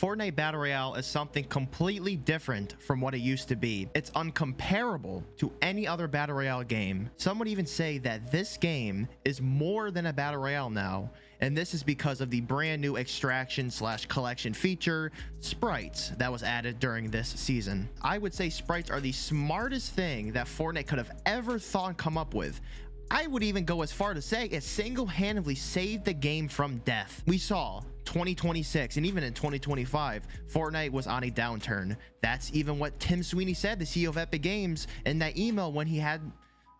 Fortnite Battle Royale is something completely different from what it used to be. It's uncomparable to any other Battle Royale game. Some would even say that this game is more than a Battle Royale now, and this is because of the brand new extraction / collection feature, Sprites, that was added during this season. I would say Sprites are the smartest thing that Fortnite could have ever thought and come up with. I would even go as far to say it single-handedly saved the game from death. We saw 2026 and even in 2025, Fortnite was on a downturn. That's even what Tim Sweeney said, the CEO of Epic Games, in that email when he had,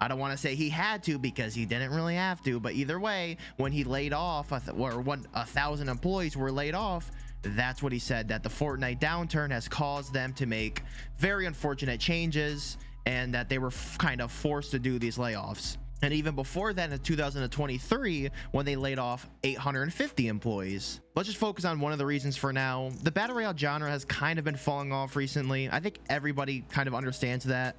I don't want to say he had to because he didn't really have to, but either way, when he laid off, or 1,000 employees were laid off, that's what he said, that the Fortnite downturn has caused them to make very unfortunate changes and that they were kind of forced to do these layoffs. And even before that, in 2023, when they laid off 850 employees. Let's just focus on one of the reasons for now. The Battle Royale genre has kind of been falling off recently. I think everybody kind of understands that.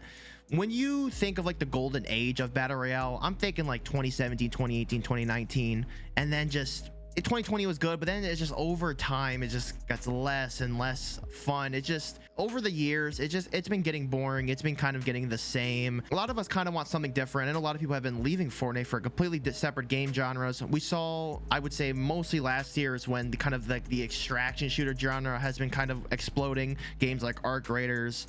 When you think of like the golden age of Battle Royale, I'm thinking like 2017, 2018, 2019, and then just 2020 was good, but then it's just over time it just gets less and less fun. It just over the years it's been getting boring. It's been kind of getting the same. A lot of us kind of want something different, and a lot of people have been leaving Fortnite for completely separate game genres. We saw, I would say mostly last year is when the kind of like the extraction shooter genre has been kind of exploding. Games like Arc Raiders,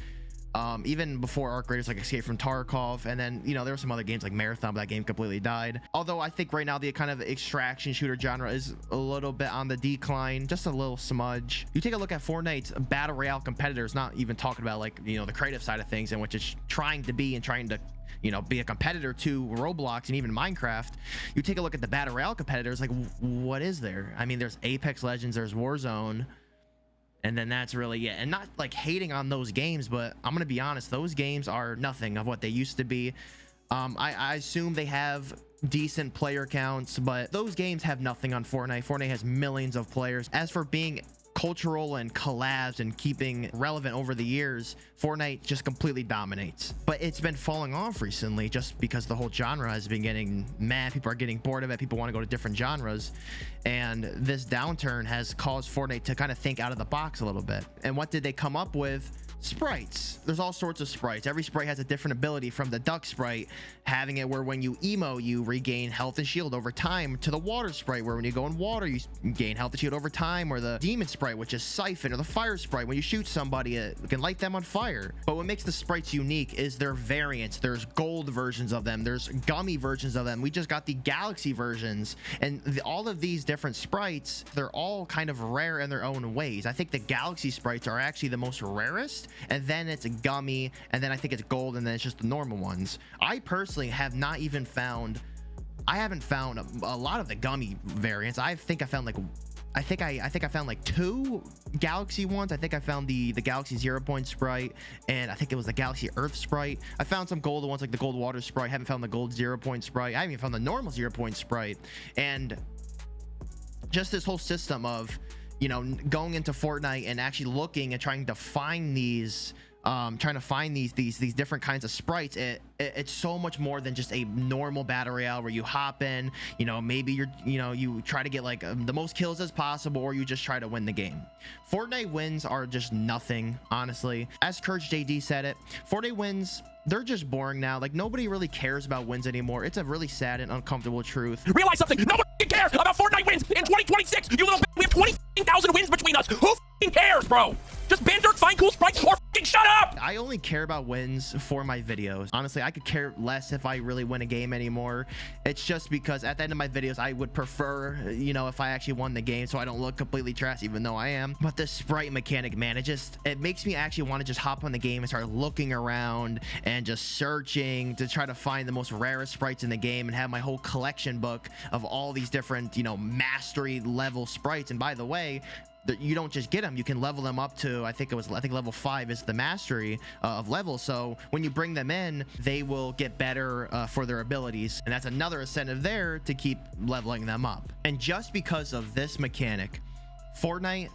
even before Arc Raiders, like Escape from Tarkov, and then, you know, there were some other games like Marathon, but that game completely died. Although I think right now the kind of extraction shooter genre is a little bit on the decline, just a little smudge. You take a look at Fortnite's Battle Royale competitors, not even talking about like, you know, the creative side of things, in which it's trying to be you know, be a competitor to Roblox and even Minecraft. You take a look at the Battle Royale competitors, like what is there? I mean, there's Apex Legends, there's Warzone, and then that's really it. And not like hating on those games, but I'm gonna be honest, those games are nothing of what they used to be. I assume they have decent player counts, but those games have nothing on Fortnite. Fortnite has millions of players. As for being cultural and collabs and keeping relevant over the years, Fortnite just completely dominates. But it's been falling off recently just because the whole genre has been getting mad. People are getting bored of it. People want to go to different genres, and this downturn has caused Fortnite to kind of think out of the box a little bit. And what did they come up with? Sprites. There's all sorts of sprites. Every sprite has a different ability, from the duck sprite having it where when you emo you regain health and shield over time, to the water sprite where when you go in water you gain health and shield over time, or the demon sprite, which is siphon, or the fire sprite, when you shoot somebody it can light them on fire. But what makes the sprites unique is their variants. There's gold versions of them, there's gummy versions of them, we just got the galaxy versions, and all of these different sprites, they're all kind of rare in their own ways. I think the galaxy sprites are actually the most rarest, and then it's a gummy, and then I think it's gold, and then it's just the normal ones. I personally have not even found, I haven't found a lot of the gummy variants. I think I found like, I think I found like 2 galaxy ones. I think I found the galaxy 0 point sprite, and I think it was the galaxy earth sprite. I found some gold ones like the gold water sprite. I haven't found the gold 0 point sprite. I haven't even found the normal 0 point sprite. And just this whole system of, you know, going into Fortnite and actually looking and trying to find these these different kinds of sprites, it's so much more than just a normal battle royale where you hop in, you know, maybe you try to get like the most kills as possible, or you just try to win the game. Fortnite wins are just nothing, honestly. As Courage JD said it, Fortnite wins, they're just boring now. Like, nobody really cares about wins anymore. It's a really sad and uncomfortable truth. Realize something, nobody cares about Fortnite wins in 2026. You little we have 20,000 wins between us. Who cares, bro? Just ban dirt, find cool sprites, or shut up! I only care about wins for my videos. Honestly, I could care less if I really win a game anymore. It's just because at the end of my videos, I would prefer, you know, if I actually won the game so I don't look completely trash, even though I am. But this sprite mechanic, man, it makes me actually want to just hop on the game and start looking around and just searching to try to find the most rarest sprites in the game, and have my whole collection book of all these different, you know, mastery level sprites. And by the way, you don't just get them, you can level them up to, I think level 5 is the mastery of levels. So when you bring them in, they will get better for their abilities, and that's another incentive there to keep leveling them up. And just because of this mechanic, Fortnite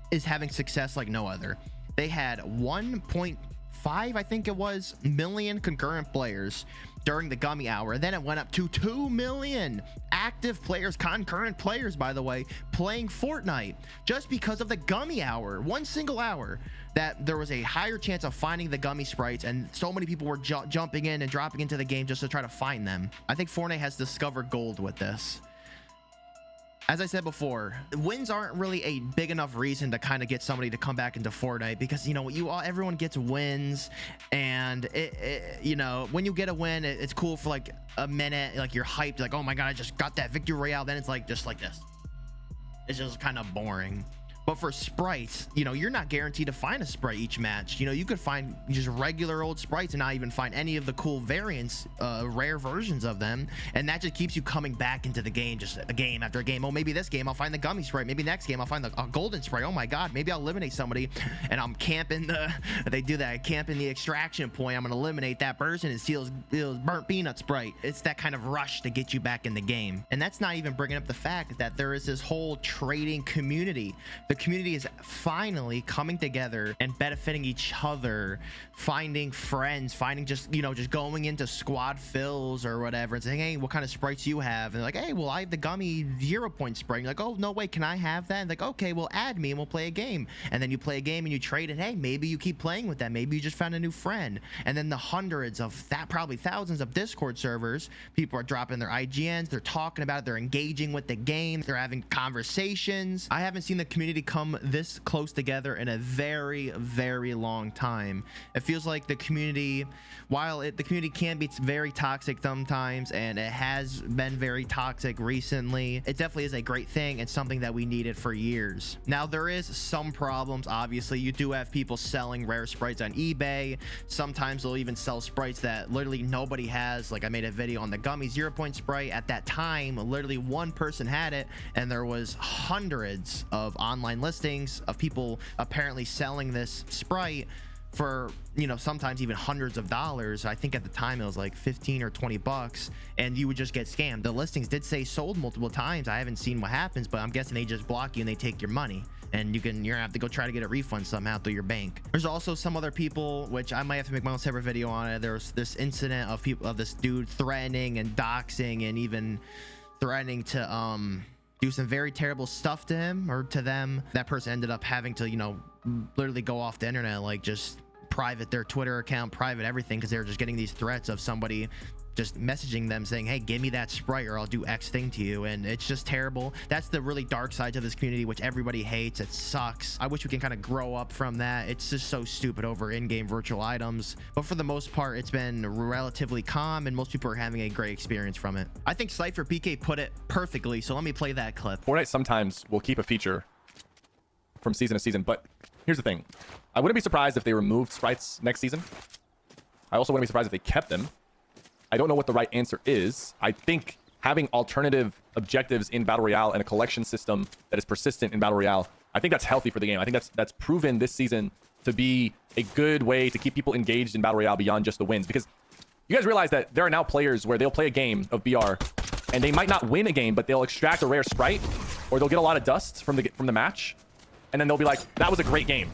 is having success like no other. They had 1.5 5, I think it was, million concurrent players during the gummy hour. Then it went up to 2 million active players, concurrent players, by the way, playing Fortnite just because of the gummy hour. One single hour that there was a higher chance of finding the gummy sprites, and so many people were jumping in and dropping into the game just to try to find them. I think Fortnite has discovered gold with this. As I said before, wins aren't really a big enough reason to kind of get somebody to come back into Fortnite, because you know everyone gets wins, and you know, when you get a win, it's cool for like a minute, like you're hyped, like, oh my god, I just got that victory royale. Then it's like just like this. It's just kind of boring. But for sprites, you know, you're not guaranteed to find a sprite each match. You know, you could find just regular old sprites and not even find any of the cool variants, rare versions of them. And that just keeps you coming back into the game, just a game after a game. Oh, maybe this game I'll find the gummy sprite. Maybe next game I'll find a golden sprite. Oh my god, maybe I'll eliminate somebody and I'm camping they do that, I camp in the extraction point. I'm gonna eliminate that person and steal his burnt peanut sprite. It's that kind of rush to get you back in the game. And that's not even bringing up the fact that there is this whole trading community. The community is finally coming together and benefiting each other, finding friends, finding just, you know, just going into squad fills or whatever and saying, hey, what kind of sprites you have? And they're like, hey, well, I have the gummy 0 point sprite. And you're like, oh no, wait, can I have that? And like, okay, well, add me and we'll play a game. And then you play a game and you trade, and hey, maybe you keep playing with them, maybe you just found a new friend. And then the hundreds of that, probably thousands of Discord servers, people are dropping their IGNs, they're talking about it, they're engaging with the game, they're having conversations. I haven't seen the community come this close together in a very, very long time. It feels like the community, while the community can be very toxic sometimes, and it has been very toxic recently, it definitely is a great thing and something that we needed for years. Now, there is some problems. Obviously, you do have people selling rare sprites on eBay. Sometimes they'll even sell sprites that literally nobody has. Like, I made a video on the gummy 0 point sprite. At that time, literally one person had it, and there was hundreds of online listings of people apparently selling this sprite for, you know, sometimes even hundreds of dollars. I think at the time it was like 15 or 20 bucks, and you would just get scammed. The listings did say sold multiple times. I haven't seen what happens, but I'm guessing they just block you and they take your money, and you're gonna have to go try to get a refund somehow through your bank. There's also some other people, which I might have to make my own separate video on it. There's this incident of people, of this dude threatening and doxing and even threatening to do some very terrible stuff to him or to them. That person ended up having to, you know, literally go off the internet, like just private their Twitter account, private everything, because they were just getting these threats of somebody just messaging them saying, hey, give me that sprite or I'll do X thing to you. And it's just terrible. That's the really dark side of this community, which everybody hates. It sucks. I wish we can kind of grow up from that. It's just so stupid over in-game virtual items. But for the most part, it's been relatively calm, and most people are having a great experience from it. I think Cypher PK put it perfectly, so let me play that clip. Fortnite sometimes will keep a feature from season to season, but here's the thing. I wouldn't be surprised if they removed sprites next season. I also wouldn't be surprised if they kept them. I don't know what the right answer is. I think having alternative objectives in Battle Royale and a collection system that is persistent in Battle Royale, I think that's healthy for the game. I think that's proven this season to be a good way to keep people engaged in Battle Royale beyond just the wins. Because you guys realize that there are now players where they'll play a game of BR and they might not win a game, but they'll extract a rare sprite, or they'll get a lot of dust from the match, and then they'll be like, that was a great game.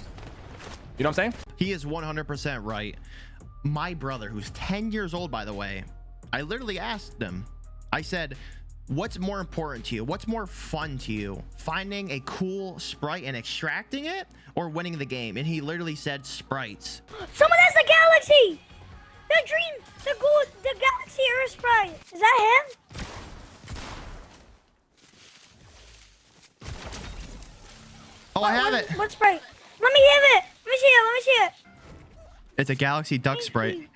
You know what I'm saying? He is 100% right. My brother, who's 10 years old, by the way, I literally asked him, I said, what's more important to you? What's more fun to you? Finding a cool sprite and extracting it, or winning the game? And he literally said sprites. Someone has the galaxy! The galaxy Earth sprite. Is that him? Oh, I have it. What sprite? Let me have it. Let me see it. Let me see it. It's a galaxy duck sprite.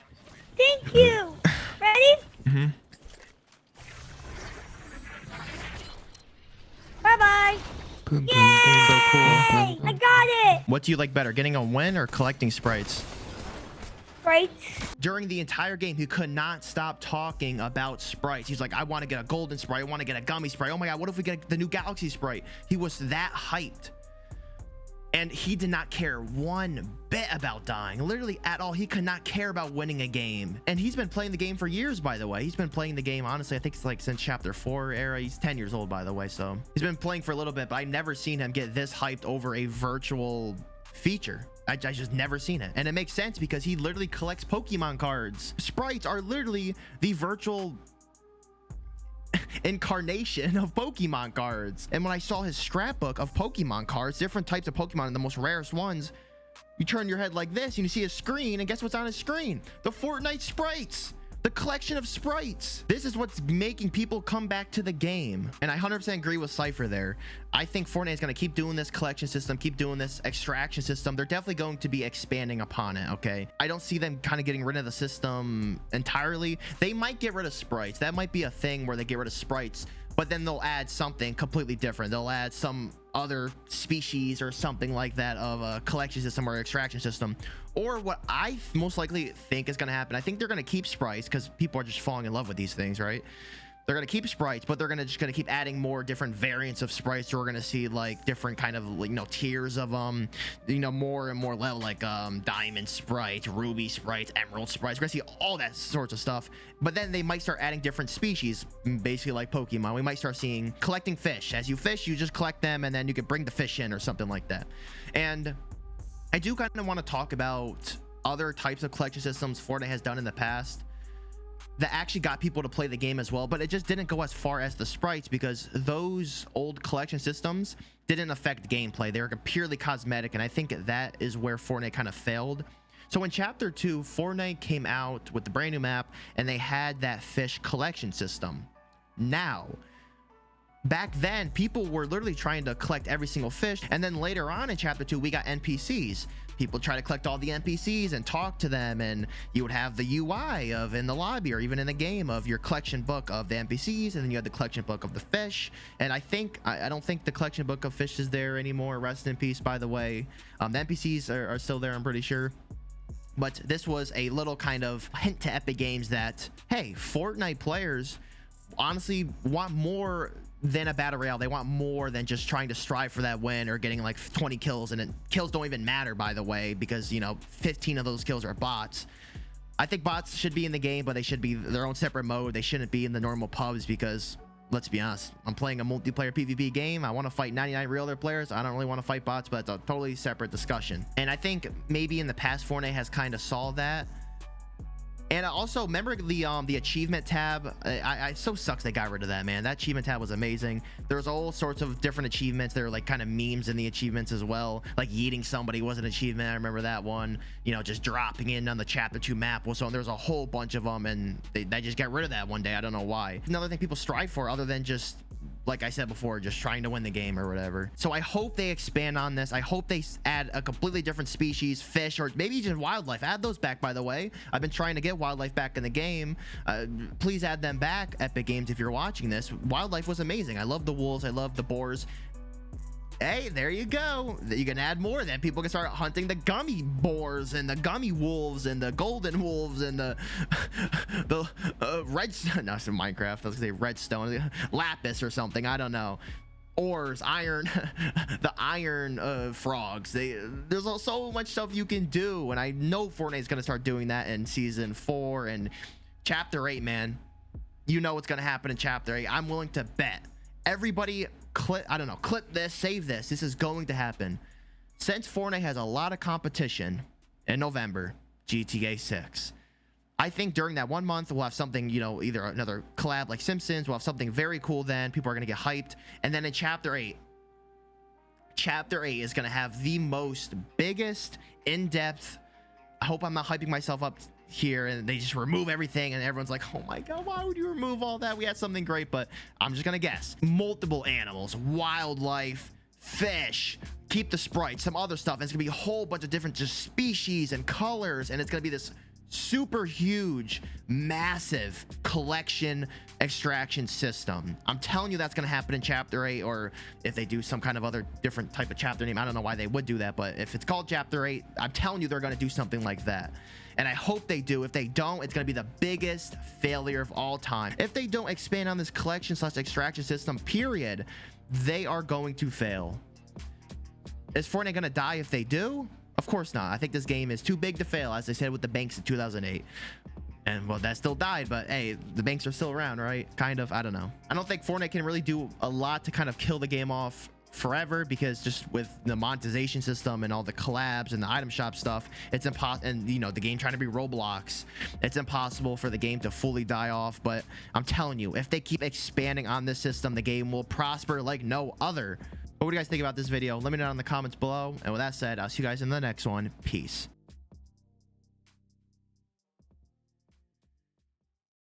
Thank you. Ready? Mm-hmm. Bye-bye. Yay! So cool. I got it. What do you like better, getting a win or collecting sprites? Sprites. During the entire game, he could not stop talking about sprites. He's like, I want to get a golden sprite. I want to get a gummy sprite. Oh my god, what if we get the new galaxy sprite? He was that hyped. And he did not care one bit about dying, literally at all. He could not care about winning a game. And he's been playing the game for years, by the way. He's been playing the game, honestly, I think it's like since chapter 4 era. He's 10 years old, by the way. So he's been playing for a little bit, but I've never seen him get this hyped over a virtual feature. I just never seen it, and it makes sense because he literally collects Pokemon cards. Sprites are literally the virtual incarnation of Pokemon cards. And when I saw his scrapbook of Pokemon cards, different types of Pokemon and the most rarest ones, you turn your head like this and you see a screen, and guess what's on his screen? The Fortnite sprites. The collection of sprites. This is what's making people come back to the game. And I 100% agree with Cypher there. I think Fortnite is going to keep doing this collection system, keep doing this extraction system. They're definitely going to be expanding upon it, okay? I don't see them kind of getting rid of the system entirely. They might get rid of sprites. That might be a thing where they get rid of sprites, but then they'll add something completely different. They'll add some other species or something like that of a collection system or extraction system. Or what I most likely think is going to happen, I think they're going to keep sprites because people are just falling in love with these things, right? They're going to keep sprites, but they're just going to keep adding more different variants of sprites. So we're going to see like different kind of, like, you know, tiers of more and more level, like diamond sprites, ruby sprites, emerald sprites. We're going to see all that sorts of stuff. But then they might start adding different species, basically like Pokemon. We might start seeing collecting fish. As you fish, you just collect them, and then you can bring the fish in or something like that. And I do kind of want to talk about other types of collection systems Fortnite has done in the past that actually got people to play the game as well, but it just didn't go as far as the sprites because those old collection systems didn't affect gameplay. They were purely cosmetic, and I think that is where Fortnite kind of failed. So in chapter 2, Fortnite came out with the brand new map, and they had that fish collection system. Now, back then, people were literally trying to collect every single fish, and then later on in chapter 2, we got NPCs. People try to collect all the NPCs and talk to them, and you would have the UI of in the lobby or even in the game of your collection book of the NPCs, and then you had the collection book of the fish. And I don't think the collection book of fish is there anymore. Rest in peace, by the way. The NPCs are still there, I'm pretty sure. But this was a little kind of hint to Epic Games that, hey, Fortnite players honestly want more than a battle royale. They want more than just trying to strive for that win or getting like 20 kills, and kills don't even matter, by the way, because, you know, 15 of those kills are bots. I think bots should be in the game, but they should be their own separate mode. They shouldn't be in the normal pubs because, let's be honest, I'm playing a multiplayer PvP game. I want to fight 99 real other players. I don't really want to fight bots, but it's a totally separate discussion. And I think maybe in the past, Fortnite has kind of solved that. And also, remember the achievement tab? I so sucks they got rid of that, man. That achievement tab was amazing. There was all sorts of different achievements. There were like kind of memes in the achievements as well. Like yeeting somebody was an achievement. I remember that one. You know, just dropping in on the chapter 2 map. So there's a whole bunch of them, and they just got rid of that one day. I don't know why. Another thing people strive for, other than just, like I said before, just trying to win the game or whatever. So I hope they expand on this. I hope they add a completely different species, fish, or maybe just wildlife. Add those back, by the way. I've been trying to get wildlife back in the game. Please add them back, Epic Games, if you're watching this. Wildlife was amazing. I love the wolves. I love the boars. Hey, there you go. You can add more, then people can start hunting the gummy boars and the gummy wolves and the golden wolves and the redstone. No, it's in Minecraft. I was gonna say redstone, lapis or something. I don't know. Ores, iron, the iron frogs. There's so much stuff you can do, and I know Fortnite's gonna start doing that in season 4 and chapter 8, man. You know what's gonna happen in chapter 8. I'm willing to bet. Everybody clip this, save this. This is going to happen. Since Fortnite has a lot of competition in November, GTA 6, I think during that 1 month we'll have something, you know, either another collab like Simpsons. We'll have something very cool. Then people are going to get hyped. And then in chapter 8 is going to have the most biggest in-depth, I hope I'm not hyping myself up here, and they just remove everything and everyone's like, oh my god, why would you remove all that? We had something great. But I'm just gonna guess multiple animals, wildlife, fish, keep the sprites, some other stuff. And it's gonna be a whole bunch of different just species and colors, and it's gonna be this super huge, massive collection extraction system. I'm telling you that's going to happen in chapter 8, or if they do some kind of other different type of chapter name. I don't know why they would do that, but if it's called chapter 8, I'm telling you they're going to do something like that. And I hope they do. If they don't, it's going to be the biggest failure of all time. If they don't expand on this collection / extraction system, period, they are going to fail. Is Fortnite going to die if they do? Of course not. I think this game is too big to fail, as they said with the banks in 2008. And well, that still died, but hey, the banks are still around, right? Kind of. I don't know. I don't think Fortnite can really do a lot to kind of kill the game off forever, because just with the monetization system and all the collabs and the item shop stuff, it's impossible. And you know, the game trying to be Roblox, it's impossible for the game to fully die off. But I'm telling you, if they keep expanding on this system, the game will prosper like no other. What do you guys think about this video? Let me know in the comments below. And with that said, I'll see you guys in the next one. Peace.